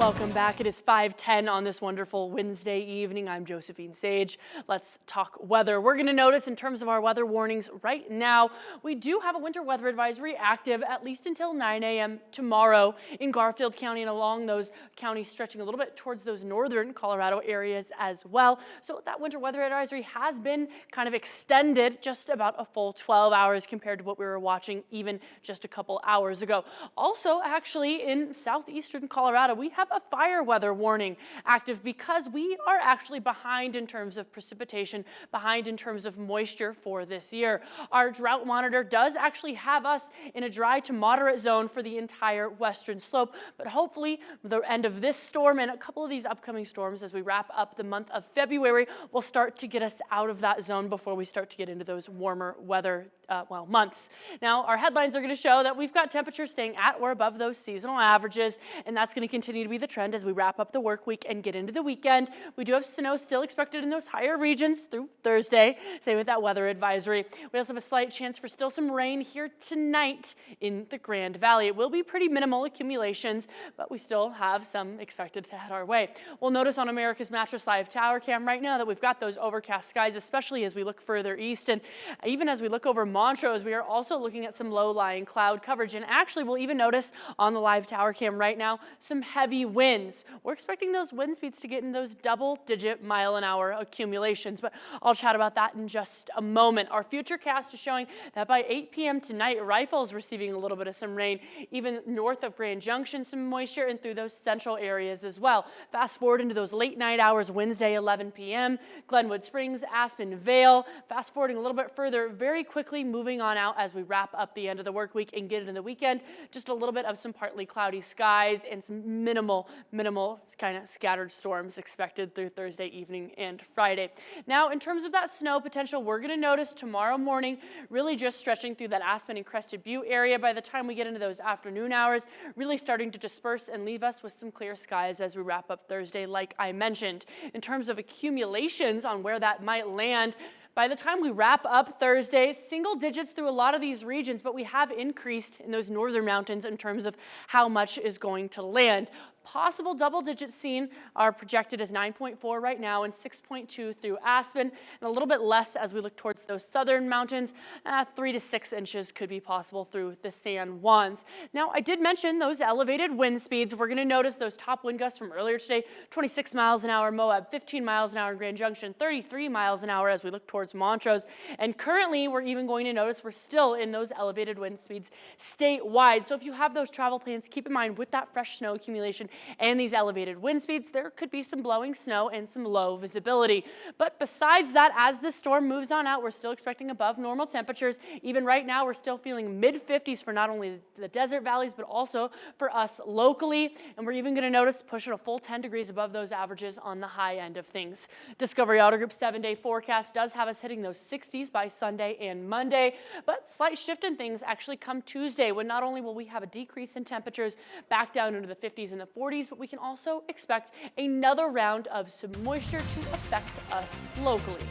Welcome back. It is 5:10 on this wonderful Wednesday evening. I'm Josephine Sage. Let's talk weather. We're going to notice in terms of our weather warnings right now, we do have a winter weather advisory active at least until 9 a.m. tomorrow in Garfield County and along those counties stretching a little bit towards those northern Colorado areas as well. So that winter weather advisory has been kind of extended just about a full 12 hours compared to what we were watching even just a couple hours ago. Also, actually in southeastern Colorado, we have a fire weather warning active because we are actually behind in terms of precipitation, behind in terms of moisture for this year. Our drought monitor does actually have us in a dry to moderate zone for the entire western slope, but hopefully the end of this storm and a couple of these upcoming storms as we wrap up the month of February will start to get us out of that zone before we start to get into those warmer weather months. Now, our headlines are going to show that we've got temperatures staying at or above those seasonal averages, and that's going to continue to be the trend as we wrap up the work week and get into the weekend. We do have snow still expected in those higher regions through Thursday, same with that weather advisory. We also have a slight chance for still some rain here tonight in the Grand Valley. It will be pretty minimal accumulations, but we still have some expected to head our way. We'll notice on America's Mattress Live Tower Cam right now that we've got those overcast skies, especially as we look further east, and even as we look over Montrose, we are also looking at some low-lying cloud coverage, and actually we'll even notice on the live tower cam right now some heavy winds. We're expecting those wind speeds to get in those double-digit mile-an-hour accumulations, but I'll chat about that in just a moment. Our futurecast is showing that by 8 p.m. tonight, Rifle is receiving a little bit of some rain, even north of Grand Junction, some moisture, and through those central areas as well. Fast forward into those late night hours, Wednesday, 11 p.m., Glenwood Springs, Aspen Vale. Fast forwarding a little bit further, very quickly moving on out as we wrap up the end of the work week and get into the weekend. Just a little bit of some partly cloudy skies and some minimal kind of scattered storms expected through Thursday evening and Friday. Now, in terms of that snow potential, we're going to notice tomorrow morning really just stretching through that Aspen and Crested Butte area. By the time we get into those afternoon hours, really starting to disperse and leave us with some clear skies as we wrap up Thursday, like I mentioned. In terms of accumulations on where that might land, by the time we wrap up Thursday, single digits through a lot of these regions, but we have increased in those northern mountains in terms of how much is going to land. Possible double digits seen are projected as 9.4 right now and 6.2 through Aspen, and a little bit less as we look towards those southern mountains. 3 to 6 inches could be possible through the San Juans. Now, I did mention those elevated wind speeds. We're going to notice those top wind gusts from earlier today, 26 miles an hour in Moab, 15 miles an hour in Grand Junction, 33 miles an hour as we look towards Montrose. And currently, we're even going to notice we're still in those elevated wind speeds statewide. So if you have those travel plans, keep in mind with that fresh snow accumulation and these elevated wind speeds, there could be some blowing snow and some low visibility. But besides that, as this storm moves on out, we're still expecting above normal temperatures. Even right now, we're still feeling mid-50s for not only the desert valleys, but also for us locally. And we're even going to notice pushing a full 10 degrees above those averages on the high end of things. Discovery Auto Group's 7-day forecast does have us hitting those 60s by Sunday and Monday, but slight shift in things actually come Tuesday, when not only will we have a decrease in temperatures back down into the 50s and the 40s, but we can also expect another round of some moisture to affect us locally.